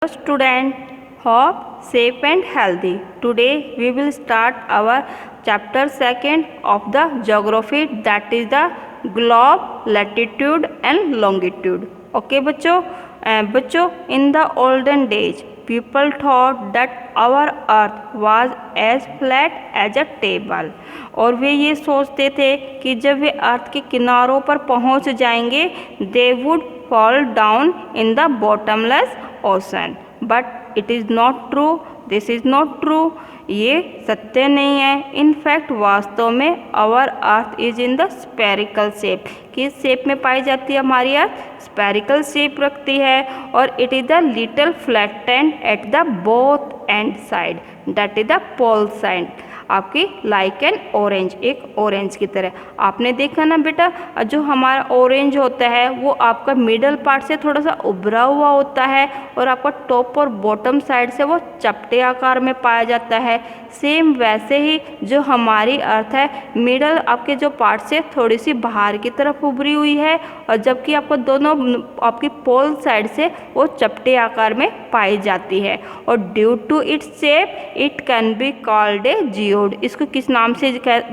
Student, hope safe and healthy. Today we will start our chapter 2 of the geography, that is the globe, latitude and longitude. Okay बच्चों, in the olden days people thought that our earth was as flat as a table. और वे ये सोचते थे कि जब वे अर्थ के किनारों पर पहुंच जाएंगे they would fall down in the bottomless ocean. But it is not true. This is not true. ये सत्य नहीं है. इन फैक्ट वास्तव में our earth is in the spherical shape. किस शेप में पाई जाती है हमारी अर्थ? स्पेरिकल शेप रखती है. और it is the little flattened at the both end side, that is the pole side. आपकी लाइक एन ऑरेंज, एक ऑरेंज की तरह. आपने देखा ना बेटा, जो हमारा ऑरेंज होता है वो आपका मिडल पार्ट से थोड़ा सा उभरा हुआ होता है और आपका टॉप और बॉटम साइड से वो चपटे आकार में पाया जाता है. सेम वैसे ही जो हमारी अर्थ है, मिडल आपके जो पार्ट से थोड़ी सी बाहर की तरफ उभरी हुई है और जबकि आपको दोनों आपकी पोल साइड से वो चपटे आकार में पाई जाती है. और due to its shape it can be called a geoid. इसको किस नाम से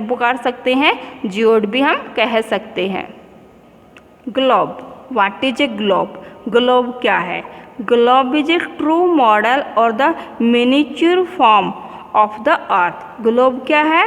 पुकार सकते हैं? जियोड भी हम कह सकते हैं. Globe. What is a globe? Globe क्या है? Globe is a true model और the miniature form of the earth. Globe क्या है?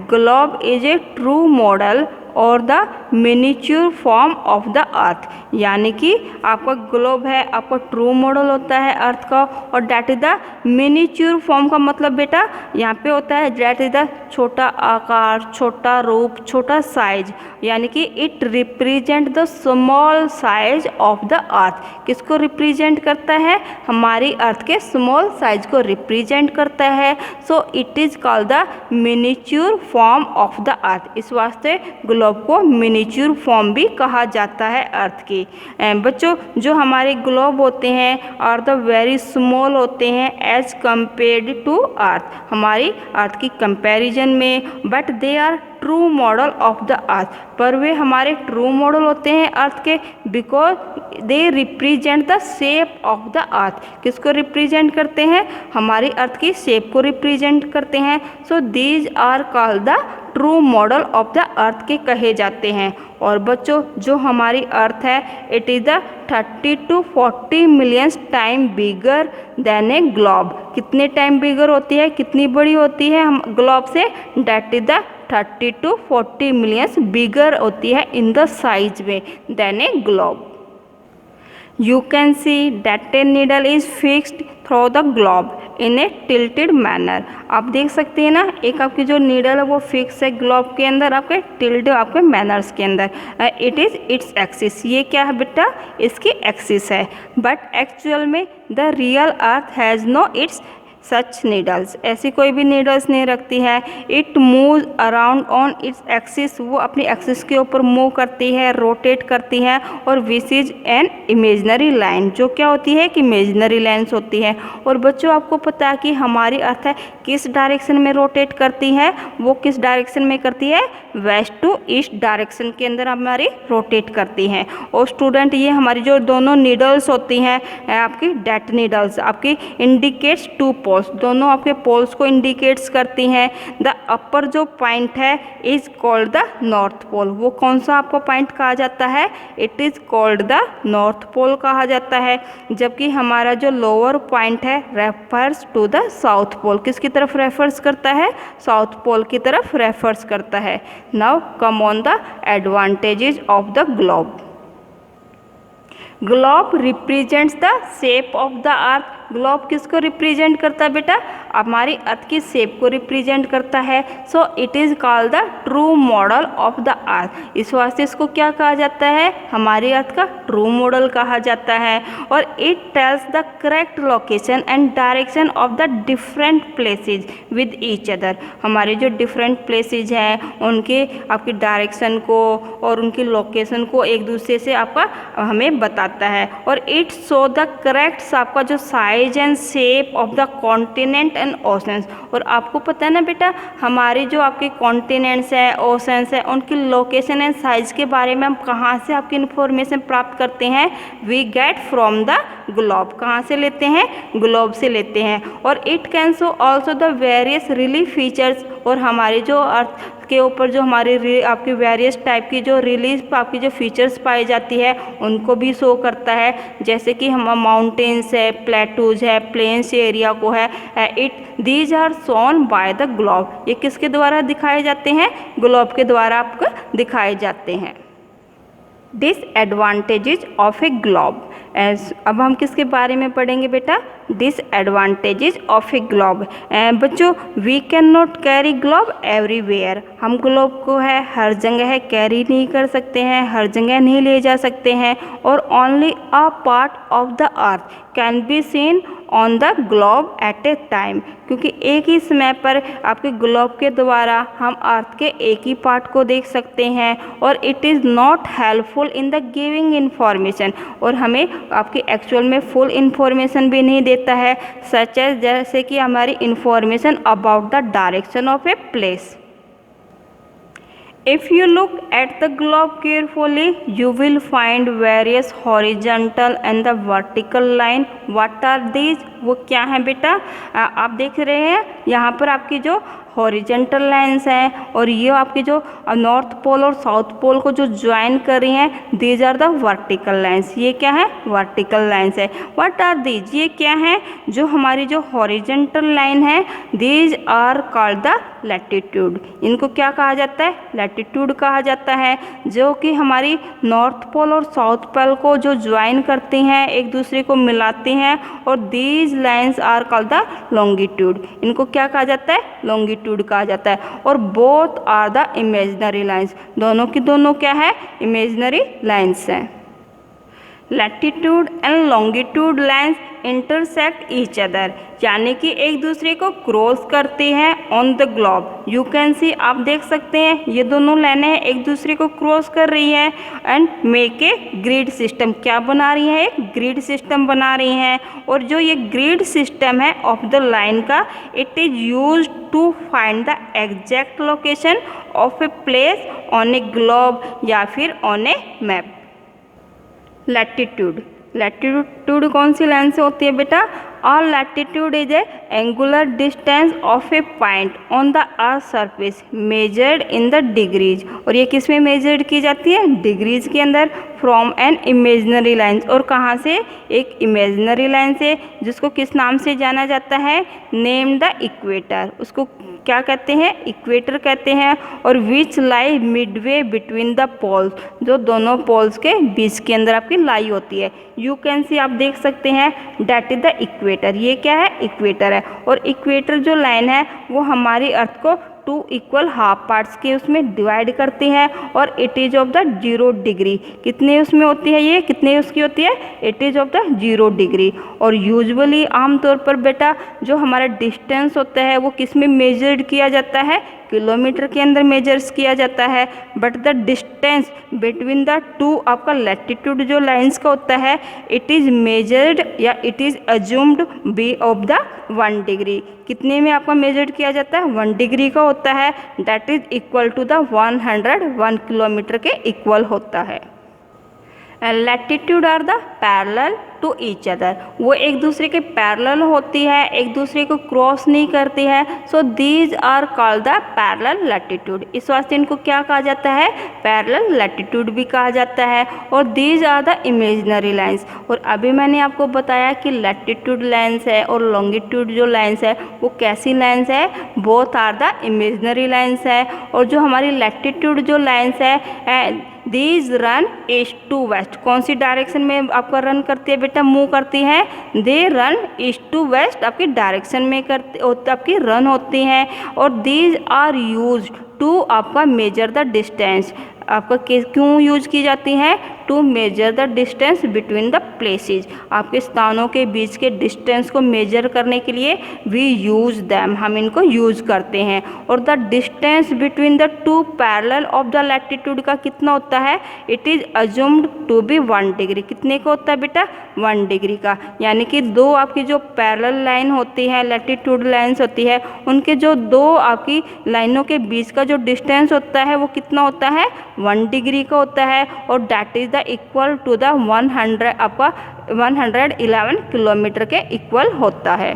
Globe is a true model और the miniature form of the earth. यानी कि आपका ग्लोब है, आपका ट्रू मॉडल होता है अर्थ का. और that is the miniature form का मतलब बेटा यहाँ पे होता है डैट इज द छोटा आकार, छोटा रूप, छोटा साइज. यानी कि it represent the small size of the earth. किसको रिप्रेजेंट करता है? हमारी अर्थ के स्मॉल साइज को रिप्रेजेंट करता है. So it is called the miniature form of the अर्थ. इस वास्ते ग्लोब को मिनिएचर फॉर्म भी कहा जाता है अर्थ की. बच्चों, जो हमारे ग्लोब होते हैं आर द वेरी स्मॉल होते हैं एज कंपेयर्ड टू अर्थ, हमारी अर्थ की कंपैरिजन में. But they are true model of the earth. पर वे हमारे ट्रू मॉडल होते हैं अर्थ के because they represent the shape of the earth. किसको रिप्रेजेंट करते हैं? हमारी अर्थ की शेप को रिप्रेजेंट करते हैं. So these are called the true model of the earth के कहे जाते हैं. और बच्चों, जो हमारी अर्थ है it is the 30 to 40 millions time bigger than a globe. कितने टाइम बिगर होती है, कितनी बड़ी होती है हम ग्लोब से? That is the 30 to 40 millions bigger होती है इन द साइज में than a globe. You can see that a needle is fixed through the globe in a tilted manner. आप देख सकते हैं ना, एक आपकी जो नीडल है वो फिक्स है ग्लोब के अंदर, आपके टिल्ड आपके मैनर्स के अंदर. It is its axis. ये क्या है बेटा? इसकी एक्सिस है. बट एक्चुअल में the real earth has no its such needles. ऐसी कोई भी नीडल्स नहीं रखती है. It move around on its axis. वो अपनी एक्सिस के ऊपर मूव करती है, रोटेट करती है. और which is an imaginary line, जो क्या होती है? कि इमेजनरी लाइन्स होती है. और बच्चों, आपको पता है कि हमारी अर्थ है किस डायरेक्शन में रोटेट करती है? वो किस डायरेक्शन में करती है? वेस्ट टू ईस्ट डायरेक्शन के अंदर हमारी रोटेट करती हैं. और स्टूडेंट, ये हमारी जो दोनों नीडल्स होती हैं आपकी डेट नीडल्स, आपकी इंडिकेट्स टू पोल्स. दोनों आपके पोल्स को इंडिकेट्स करती हैं. द अपर जो पॉइंट है is called the north pole. वो कौन सा आपको पॉइंट कहा जाता है? It is called the north pole कहा जाता है. जबकि हमारा जो लोअर पॉइंट है refers to the south pole. किसकी तरफ रेफर्स करता है? साउथ पोल की तरफ रेफर्स करता है. Now come on the advantages of the globe. Globe represents the shape of the earth. Globe किसको रिप्रेजेंट करता है बेटा? हमारी अर्थ की शेप को रिप्रेजेंट करता है. So it is called the true model of the अर्थ. इस वास्ते इसको क्या कहा जाता है? हमारी अर्थ का ट्रू मॉडल कहा जाता है. और it tells the correct location and direction of the different places with each other. हमारे जो डिफरेंट प्लेसेज हैं उनके आपकी डायरेक्शन को और उनकी लोकेशन को एक दूसरे से आपका हमें बताता है. और इट शो द करेक्ट आपका जो size and shape of the continent and oceans. और आपको पता है ना बेटा, हमारे जो आपके कॉन्टिनेंट्स हैं, ओशंस हैं, उनकी लोकेशन एंड साइज के बारे में हम कहाँ से आपकी इन्फॉर्मेशन प्राप्त करते हैं? We get from the globe. कहाँ से लेते हैं? ग्लोब से लेते हैं। और it can show also the various relief features, और हमारे जो अर्थ के ऊपर जो हमारे आपकी वेरियस टाइप की जो रिलीफ आपकी जो फीचर्स पाई जाती है उनको भी शो करता है। जैसे कि हम माउंटेन्स है, प्लेटूज है, प्लेन्स एरिया को है, these are shown by the globe. ये किसके द्वारा दिखाए जाते हैं? ग्लोब के द्वारा आपको दिखाए जाते हैं। Disadvantages of a globe. अब हम किसके बारे में पढ़ेंगे बेटा? Disadvantages of a globe. बच्चों, we can not carry globe everywhere. हम ग्लोब को है हर जगह कैरी नहीं कर सकते हैं, हर जगह नहीं ले जा सकते हैं। और only a part of the earth can be seen on the globe eight A time, क्योंकि एक ही समय पर आपके ग्लोब के द्वारा हम अर्थ के एक ही पार्ट को देख सकते हैं। और it is not helpful in the giving information, और हमें आपकी एक्चुअल में फुल इंफॉर्मेशन भी नहीं देता है, सच एज जैसे कि हमारी information about the direction of a place. If you look at the globe carefully, you will find various horizontal and the vertical line. What are these? वो क्या है बेटा? आप देख रहे हैं यहाँ पर आपकी जो हॉरिजेंटल लाइंस हैं और ये आपके जो नॉर्थ पोल और साउथ पोल को जो ज्वाइन कर रही हैं, these are the vertical lines. ये क्या है? वर्टिकल लाइंस है। What are these? ये क्या है? जो हमारी जो हॉरिजेंटल लाइन है, these are called the latitude. इनको क्या कहा जाता है? लैटिट्यूड कहा जाता है, जो कि हमारी नॉर्थ पोल और साउथ पोल को जो ज्वाइन करती हैं, एक दूसरे को मिलाती हैं। और these lines are called the longitude. इनको क्या कहा जाता है? लॉन्गिट्यूड कहा जाता है। और both are the imaginary lines. दोनों की दोनों क्या है? इमेजिनरी लाइंस हैं। Latitude and longitude lines intersect each other, यानी कि एक दूसरे को क्रॉस करती हैं on the globe. You can see, आप देख सकते हैं ये दोनों लाइनें एक दूसरे को क्रॉस कर रही हैं and make a grid system. क्या बना रही हैं? एक ग्रिड सिस्टम बना रही हैं। और जो ये ग्रिड सिस्टम है ऑफ द लाइन का, it is use to find the exact location of a place on a globe या फिर on a map. Latitude, latitude कौन सी लाइन से होती है बेटा? और latitude is a angular distance of a point on the earth surface measured in the degrees. और ये किस में मेजर्ड की जाती है? डिग्रीज के अंदर, फ्रॉम एन इमेजिनरी लाइन। और कहाँ से? एक इमेजिनरी लाइन से, जिसको किस नाम से जाना जाता है? Name the equator. उसको क्या कहते हैं? इक्वेटर कहते हैं। और विच लाई मिडवे बिटवीन द पोल्स, जो दोनों पोल्स के बीच के अंदर आपकी लाई होती है। यू कैन सी, आप देख सकते हैं, डैट इज द इक्वेटर। ये क्या है? इक्वेटर है। और इक्वेटर जो लाइन है वो हमारी अर्थ को 2 इक्वल हाफ पार्ट्स के उसमें डिवाइड करती है। और it is of the 0 degree. कितने उसमें होती है? ये कितने उसकी होती है? It is of the 0 degree. और यूजुअली आमतौर पर बेटा जो हमारा डिस्टेंस होता है वो किस में मेजर्ड किया जाता है? किलोमीटर के अंदर मेजर्स किया जाता है। But the distance between the two आपका लैटिट्यूड जो लाइंस का होता है, इट इज़ मेजर्ड या it is assumed be of the 1 degree. कितने में आपका मेजर्ड किया जाता है? 1 डिग्री का होता है। That is equal to the 101 kilometre के इक्वल होता है। Latitude are the parallel to each other. वो एक दूसरे के पैरेलल होती है, एक दूसरे को क्रॉस नहीं करती है। So these are called the parallel latitude. इस वास्ते इनको क्या कहा जाता है? पैरेलल लैटिट्यूड भी कहा जाता है। और these are the imaginary lines. और अभी मैंने आपको बताया कि लैटिट्यूड लाइंस है और लॉन्गिट्यूड जो लाइंस है वो कैसी लाइंस है? Both are the imaginary lines है। और जो हमारी लैटिट्यूड जो लाइंस है, these run east to west. कौन सी डायरेक्शन में आपका रन करती है बेटा? मूव करती हैं। They run east to west आपकी डायरेक्शन में आपकी रन होती हैं। और दीज आर यूज टू आपका मेजर द डिस्टेंस। आपका क्यों यूज की जाती हैं? To measure the distance between the places. आपके स्थानों के बीच के डिस्टेंस को मेजर करने के लिए वी यूज दैम, हम इनको यूज करते हैं। और the distance between the 2 parallel of the latitude का कितना होता है? It is assumed to be 1 degree. कितने का होता है बेटा? 1 डिग्री का। यानी कि 2 आपकी जो पैरेलल लाइन होती है, लैटिट्यूड लाइन्स होती है, उनके जो 2 आपकी लाइनों के बीच का जो डिस्टेंस होता है वो कितना होता है? 1 डिग्री का होता है। और that is the equal to the 100 आपका 111 किलोमीटर के इक्वल होता है।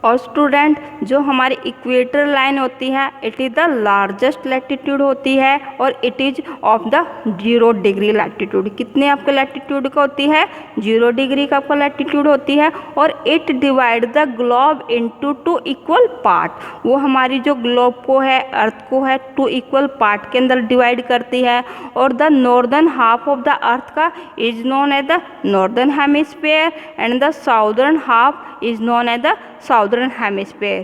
और स्टूडेंट जो हमारी इक्वेटर लाइन होती है it is the largest latitude होती है और it is of the 0 degree latitude. कितने आपके लैटिट्यूड का होती है? 0 डिग्री का आपका लैटिट्यूड होती है। और it divide the globe into 2 equal part. वो हमारी जो ग्लोब को है, अर्थ को है, 2 इक्वल पार्ट के अंदर डिवाइड करती है। और the northern half of the earth का is known as the northern hemisphere and the southern half is known as the southern hemisphere.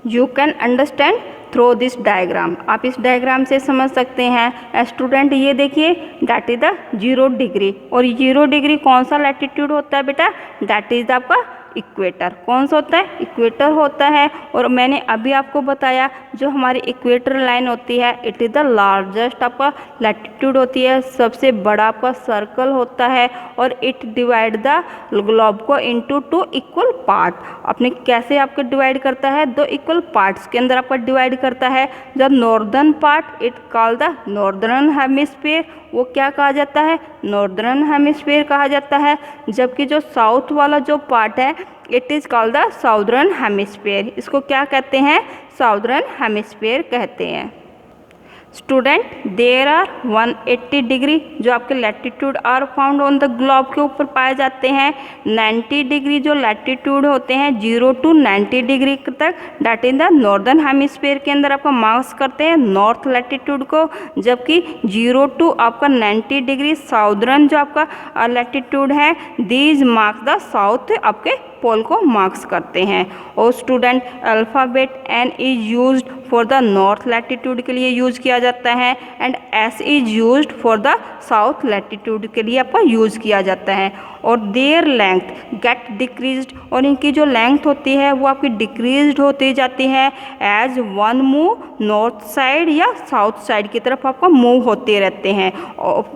You can understand through this diagram. आप इस diagram से समझ सकते हैं स्टूडेंट। ये देखिए दैट इज द 0 डिग्री। और 0 डिग्री कौन सा लैटिट्यूड होता है बेटा? दैट इज आपका इक्वेटर। कौन सा होता है? इक्वेटर होता है। और मैंने अभी आपको बताया जो हमारी इक्वेटर लाइन होती है इट इज़ द लार्जेस्ट आपका लैटिट्यूड होती है, सबसे बड़ा आपका सर्कल होता है। और इट डिवाइड द ग्लोब को इनटू 2 इक्वल पार्ट। अपने कैसे आपको डिवाइड करता है? 2 इक्वल पार्ट्स के अंदर आपका डिवाइड करता है। The northern part it call the northern hemisphere. वो क्या कहा जाता है? नॉर्दर्न हेमिस्फीयर कहा जाता है। जबकि जो साउथ वाला जो पार्ट है it is called the southern hemisphere. इसको क्या कहते हैं? साउदर्न हेमिस्फीयर कहते हैं। स्टूडेंट देयर आर 180 डिग्री जो आपके latitude are found on the globe के ऊपर पाए जाते हैं। 90 डिग्री जो लैटिट्यूड होते हैं 0 to 90 डिग्री तक that in the northern hemisphere के अंदर आपका मार्क्स करते हैं नॉर्थ लैटिट्यूड को। जबकि 0 to आपका 90 डिग्री साउदर्न जो आपका लैटिट्यूड है दीज मार्क्स द साउथ आपके पोल को मार्क्स करते हैं। और student alphabet N is used for the north latitude के लिए यूज किया जाता है and S is used for the south latitude के लिए आपका यूज किया जाता है। और देयर लेंथ गेट डिक्रीज्ड। और इनकी जो लेंथ होती है वो आपकी डिक्रीज्ड होती जाती है as one move north side या साउथ साइड की तरफ आपका मूव होते रहते हैं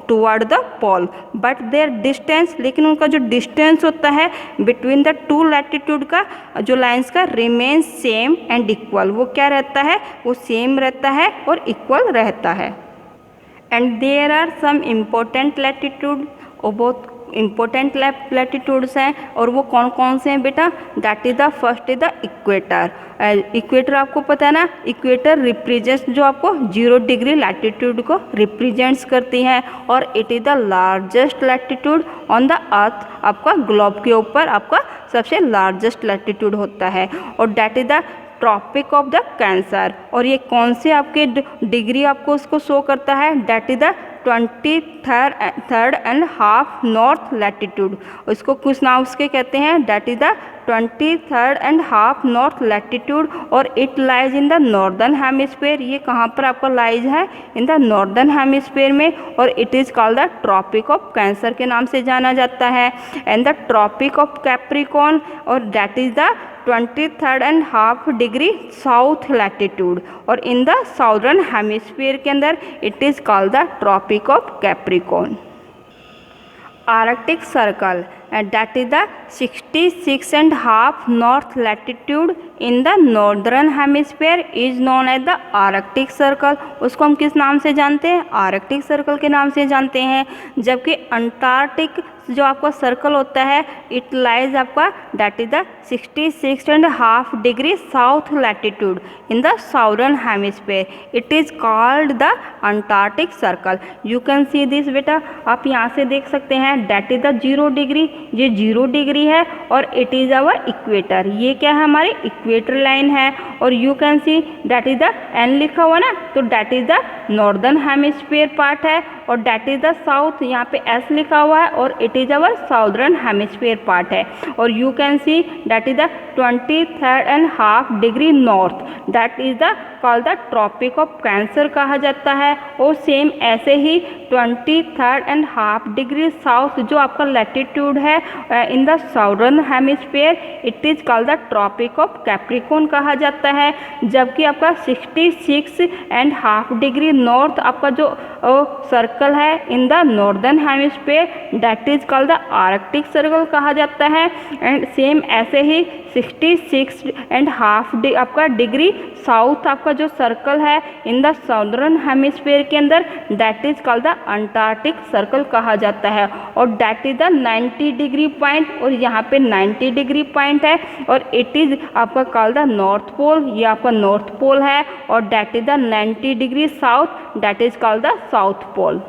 toward the pole. But their distance, लेकिन उनका जो डिस्टेंस होता है बिटवीन द 2 लैटिट्यूड का जो लाइंस का रिमेन सेम एंड इक्वल। वो क्या रहता है? वो सेम रहता है और इक्वल रहता है। And there are some important latitude. और बहुत इम्पोर्टेंट लैटिट्यूड्स हैं। और वो कौन कौन से हैं बेटा? That is the first is the equator. Equator आपको पता है ना, इक्वेटर रिप्रेजेंट्स जो आपको 0 डिग्री लैटिट्यूड को रिप्रेजेंट्स करती हैं। और it is the largest latitude on the अर्थ। आपका ग्लोब के ऊपर आपका सबसे लार्जेस्ट लैटिट्यूड होता है। और that is the tropic of the Cancer. और ये कौन से आपके डिग्री आपको उसको शो करता है? That is the 23rd and half north latitude. इसको कुछ नाम उसके कहते हैं that is the 23rd and half north latitude. और it lies in the northern hemisphere. ये कहाँ पर आपका लाइज है? इन द नॉर्दर्न हेमिस्फीयर में। और it is called the tropic of cancer के नाम से जाना जाता है। And the tropic of capricorn और that is the 23rd and half degree south latitude. और इन द साउदर्न हेमिस्फीयर के अंदर it is called the tropic of capricorn. Arctic circle that is the 66.5 north latitude in the northern hemisphere is known as the Arctic Circle। उसको हम किस नाम से जानते हैं? आर्कटिक सर्कल के नाम से जानते हैं। जबकि अंटार्कटिक जो आपका सर्कल होता है इट लाइज आपका that is the 66.5 degree south latitude in the southern hemisphere. It is called the antarctic circle. You can see this बेटा, आप यहाँ से देख सकते हैं दैट इज द 0 डिग्री। ये 0 डिग्री है और इट इज़ आवर इक्वेटर। ये क्या है? हमारी इक्वेटर लाइन है। और you can see that is the N लिखा हुआ ना, तो that is the northern hemisphere part है। और दैट इज द साउथ, यहाँ पे एस लिखा हुआ है और it is our southern hemisphere part है। और you can see that is the 23rd and half degree north, that is the called the tropic of Cancer कहा जाता है। और सेम ऐसे ही 23rd and half degree south जो आपका लैटिट्यूड है in the southern hemisphere it is called the tropic of Capricorn कहा जाता है। जबकि आपका 66.5 डिग्री नॉर्थ आपका जो सर्कल है in the northern hemisphere that is called the Arctic circle कहा जाता है। एंड सेम ऐसे ही 66.5 आपका डिग्री साउथ आपका जो सर्कल है इन द साउदर्न हेमिस्फीयर के अंदर, that is called the antarctic circle कहा जाता है। और that is the 90 degree point, और यहाँ पे 90 डिग्री पॉइंट है, और इट इज आपका कॉल्ड द नॉर्थ पोल, ये आपका नॉर्थ पोल है। और that is the 90 degree south, that is called the south pole.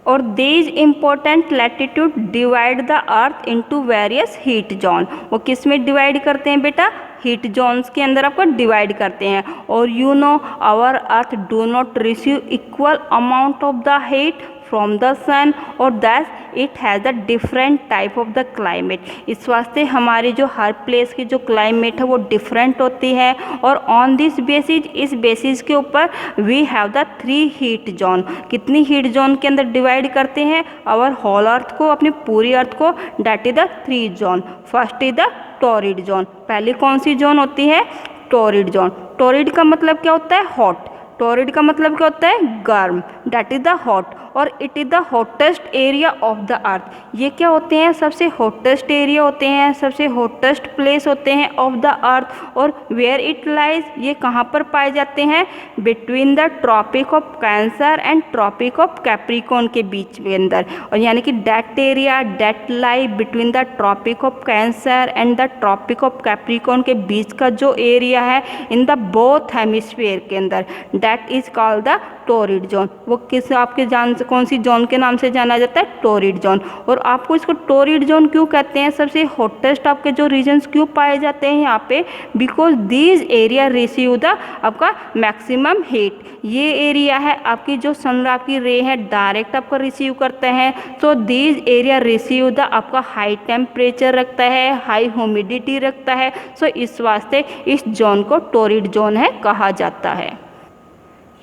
और these important latitude divide the earth into various heat zone. वो किस में डिवाइड करते हैं बेटा? हीट जोन्स के अंदर आपको डिवाइड करते हैं। और you know our earth do not receive equal amount of the heat from the sun, और that it has the different type of the climate. इस वास्ते हमारी जो हर प्लेस की जो क्लाइमेट है वो डिफरेंट होती है। और ऑन दिस बेसिस, इस बेसिस के ऊपर we have the 3 heat zone. कितनी हीट जोन के अंदर डिवाइड करते हैं आवर होल अर्थ को, अपनी पूरी अर्थ को? That is the 3 zone. First is the torrid zone. पहली कौन सी जोन होती है? Torrid zone. टॉरिड का मतलब क्या होता है? हॉट। टॉरिड का मतलब क्या होता है? गर्म। That is the hot. और it is the hottest area of the earth. ये क्या होते हैं? सबसे हॉटेस्ट एरिया होते हैं, सबसे हॉटेस्ट प्लेस होते हैं ऑफ द अर्थ। और वेयर इट लाइज, ये कहाँ पर पाए जाते हैं? Between the tropic of cancer and Tropic of Capricorn के बीच में अंदर। और यानी कि that area that lie between the tropic of cancer and the tropic of Capricorn के बीच का जो एरिया है इन द बोथ हेमिस्फीयर के अंदर, that is called the torrid zone. वो किस आपके कौन सी जोन के नाम से जाना जाता है? Torrid zone. और आपको इसको टॉरिड जोन क्यों कहते हैं? सबसे हॉटेस्ट आपके जो रीजन्स क्यों पाए जाते हैं यहाँ पे? Because these area receive the आपका मैक्सिमम हीट। ये एरिया है आपकी जो सन की रे है डायरेक्ट आपका रिसीव करते हैं। So these area receive the आपका हाई टेम्परेचर रखता है, हाई ह्यूमिडिटी रखता है। सो इस वास्ते इस जोन को टॉरिड जोन है कहा जाता है।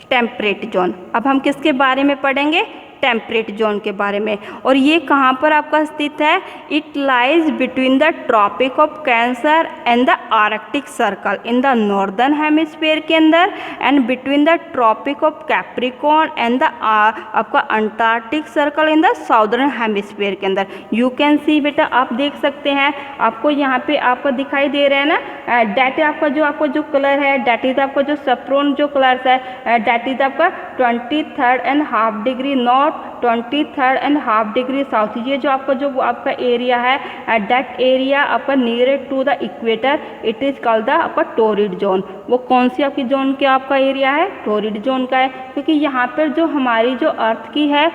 Temperate zone. अब हम किसके बारे में पढ़ेंगे? टेम्परेट जोन के बारे में। और ये कहाँ पर आपका स्थित है? It lies between the tropic of cancer and the Arctic circle in the northern hemisphere के अंदर, and between the tropic of Capricorn and the आपका Antarctic circle in the southern hemisphere के अंदर। यू कैन सी बेटा, आप देख सकते हैं, आपको यहाँ पे आपको दिखाई दे रहा है ना, डैट आपका जो कलर है, डैट इज आपका जो सफ्रोन जो कलर है, डैट इज आपका 23.5 डिग्री नॉर्थ, 23.5 डिग्री साउथ। ये जो आपका एरिया है, दैट एरिया आपका near to the equator, it is called the आपका टॉरिड जोन। वो कौन सी आपकी जोन के आपका एरिया है? टॉरिड जोन का है। क्योंकि यहाँ पर जो हमारी जो अर्थ की है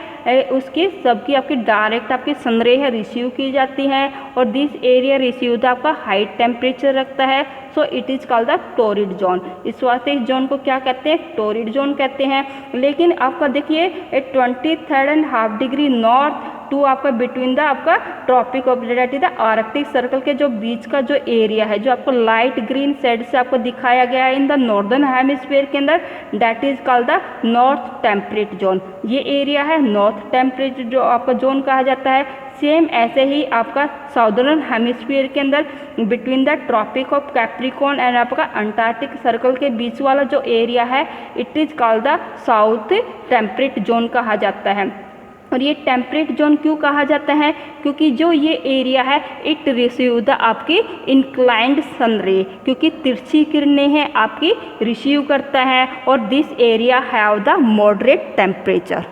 उसकी सबकी आपकी डायरेक्ट आपकी सनरे है रिसीव की जाती हैं, और दिस एरिया रिसीव द आपका हाई टेम्परेचर रखता है। So it is called the torrid zone. इस वास्ते इस जोन को क्या कहते हैं? टॉरिड जोन कहते हैं। लेकिन आपका देखिए 23.5 डिग्री नॉर्थ टू आपका बिटवीन द आपका Tropic of that is the Arctic Circle के जो बीच का जो एरिया है, जो आपको लाइट ग्रीन शेड से आपको दिखाया गया है इन द नॉर्दर्न हेमिस्फीयर के अंदर, that is called the north temperate zone. ये एरिया है नॉर्थ टेम्परेट जो आपका जोन कहा जाता है। सेम ऐसे ही आपका साउदर्न हेमिस्फीयर के अंदर between the tropic of Capricorn and आपका अंटार्कटिक सर्कल के बीच वाला जो एरिया है, it is called the south temperate zone कहा जाता है। और ये टेम्परेट जोन क्यों कहा जाता है? क्योंकि जो ये एरिया है इट रिसीव द आपकी इंक्लाइंड सन रे, क्योंकि तिरछी किरणें हैं आपकी रिसीव करता है। और this area have the moderate temperature.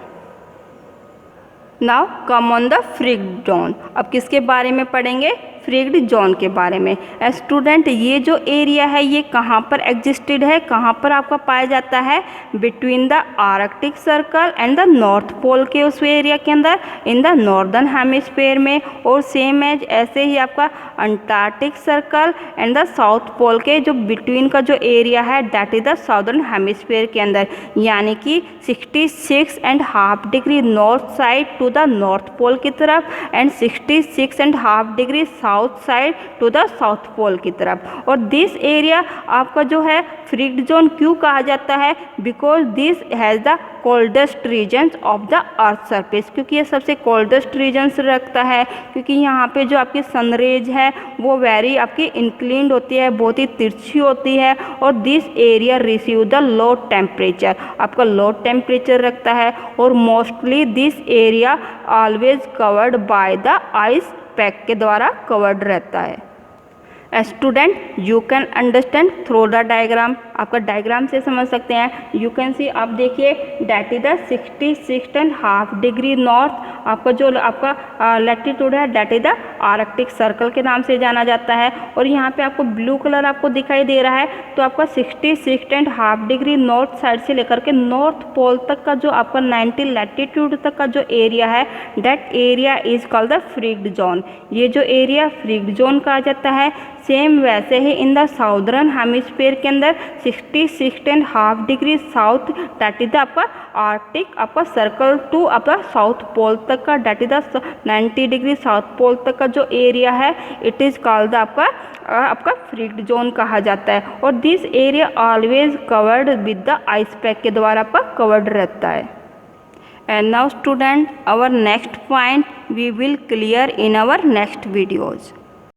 Now come on the frigid zone. अब किसके बारे में पढ़ेंगे? फ्रिग्ड जोन के बारे में। स्टूडेंट, ये जो एरिया है ये कहाँ पर एग्जिस्टेड है, कहाँ पर आपका पाया जाता है? Between the Arctic Circle and the north Pole के उस एरिया के अंदर इन द नॉर्दर्न हेमिस्फीयर में। और सेम एज ऐसे ही आपका Antarctic Circle and the south Pole के जो बिटवीन का जो एरिया है that is the southern hemisphere के अंदर, यानी कि 66.5 degree north side to the north Pole की तरफ and 66.5 degree south side to the south Pole की तरफ। और दिस एरिया आपका जो है फ्रिग्ड जोन क्यों कहा जाता है? Because this has the coldest regions of the earth surface, क्योंकि ये सबसे कोल्डेस्ट रीजन्स रखता है। क्योंकि यहाँ पे जो आपकी सनरेज है वो वेरी आपकी इंक्लिंड होती है, बहुत ही तिरछी होती है। और this area receive the low temperature, आपका लो टेम्परेचर रखता है। और mostly this area always covered by the ice pack के द्वारा कवर्ड रहता है। Student you can understand through the diagram, आपका डायग्राम से समझ सकते हैं। यू कैन सी, आप देखिए that is the 66.5 degree north, आपका जो आपका लैटिट्यूड है that is the Arctic Circle के नाम से जाना जाता है। और यहाँ पे आपको ब्लू कलर आपको दिखाई दे रहा है, तो आपका 66.5 डिग्री नॉर्थ साइड से लेकर के नॉर्थ पोल तक का जो आपका 90 लैटिट्यूड तक का जो एरिया है that area is called the freaked zone, ये जो एरिया फ्रीक्ड जोन कहा जाता है। सेम वैसे ही इन द साउदर्न हेमिस्फीयर के अंदर 66.5 degree south that is the आपका आर्कटिक आपका सर्कल टू आपका साउथ पोल तक का that is the 90 degree South Pole तक का जो एरिया है इट इज कॉल्ड आपका फ्रीक्ड जोन कहा जाता है। और this area always covered with the ice pack के द्वारा आपका कवर्ड रहता है। And now student, our next point we will clear in our next videos.